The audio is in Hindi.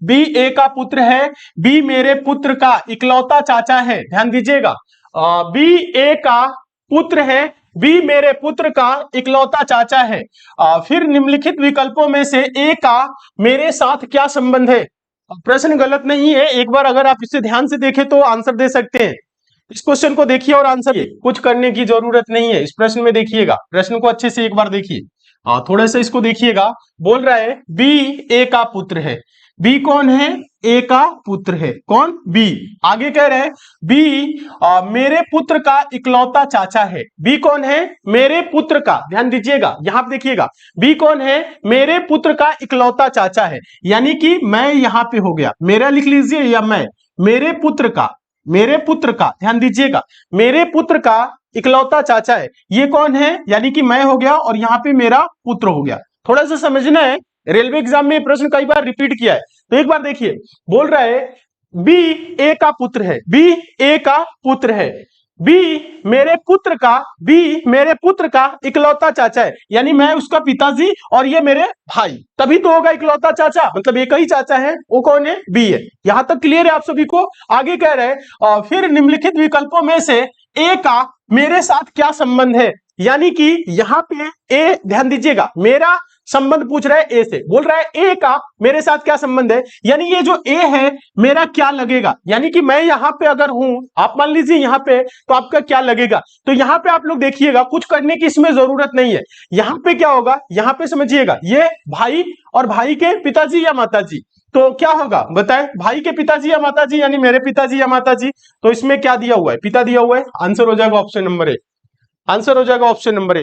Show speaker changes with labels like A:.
A: बी ए का पुत्र है, बी मेरे पुत्र का इकलौता चाचा है। ध्यान दीजिएगा, बी ए का पुत्र है, बी मेरे पुत्र का इकलौता चाचा है। फिर निम्नलिखित विकल्पों में से ए का मेरे साथ क्या संबंध है? प्रश्न गलत नहीं है, एक बार अगर आप इसे ध्यान से देखें तो आंसर दे सकते हैं। इस क्वेश्चन को देखिए और आंसर, कुछ करने की जरूरत नहीं है। इस प्रश्न में देखिएगा, प्रश्न को अच्छे से एक बार देखिए, थोड़ा सा इसको देखिएगा। बोल रहा है बी ए का पुत्र है, बी कौन है? ए का पुत्र है। कौन? बी। आगे कह रहे हैं बी मेरे पुत्र का इकलौता चाचा है। बी कौन है? मेरे पुत्र का, ध्यान दीजिएगा यहां पे देखिएगा, बी कौन है? मेरे पुत्र का इकलौता चाचा है। यानी कि मैं यहां पे हो गया, मेरा लिख लीजिए या मैं, मेरे पुत्र का, मेरे पुत्र का, ध्यान दीजिएगा, मेरे पुत्र का इकलौता चाचा है। ये कौन है? यानी कि मैं हो गया और यहाँ पे मेरा पुत्र हो गया। थोड़ा सा समझना है, रेलवे एग्जाम में प्रश्न कई बार रिपीट किया है, तो एक बार देखिए। बोल रहा है बी ए का पुत्र है, बी ए का पुत्र है, बी मेरे पुत्र का, बी मेरे पुत्र का इकलौता चाचा है। यानी मैं उसका पिताजी और ये मेरे भाई, तभी तो होगा इकलौता चाचा, मतलब एक ही चाचा है। वो कौन है? बी है। यहां तक क्लियर है आप सभी को? आगे कह रहे हैं फिर निम्नलिखित विकल्पों में से ए का मेरे साथ क्या संबंध है? यानी कि यहां पे ए, ध्यान दीजिएगा, मेरा संबंध पूछ रहा है ए से, बोल रहा है ए का मेरे साथ क्या संबंध है। यानी ये जो ए है मेरा क्या लगेगा, यानी कि मैं यहां पे अगर हूं, आप मान लीजिए यहां पे, तो आपका क्या लगेगा। तो यहां पे आप लोग देखिएगा, कुछ करने की इसमें जरूरत नहीं है। यहां पे क्या होगा, यहां पे समझिएगा, ये भाई और भाई के पिताजी या माताजी, तो क्या होगा बताएं? भाई के पिताजी या माताजी, यानी मेरे पिताजी या माताजी। तो इसमें क्या दिया हुआ है? पिता दिया हुआ है। आंसर हो जाएगा ऑप्शन नंबर ए, आंसर हो जाएगा ऑप्शन नंबर ए।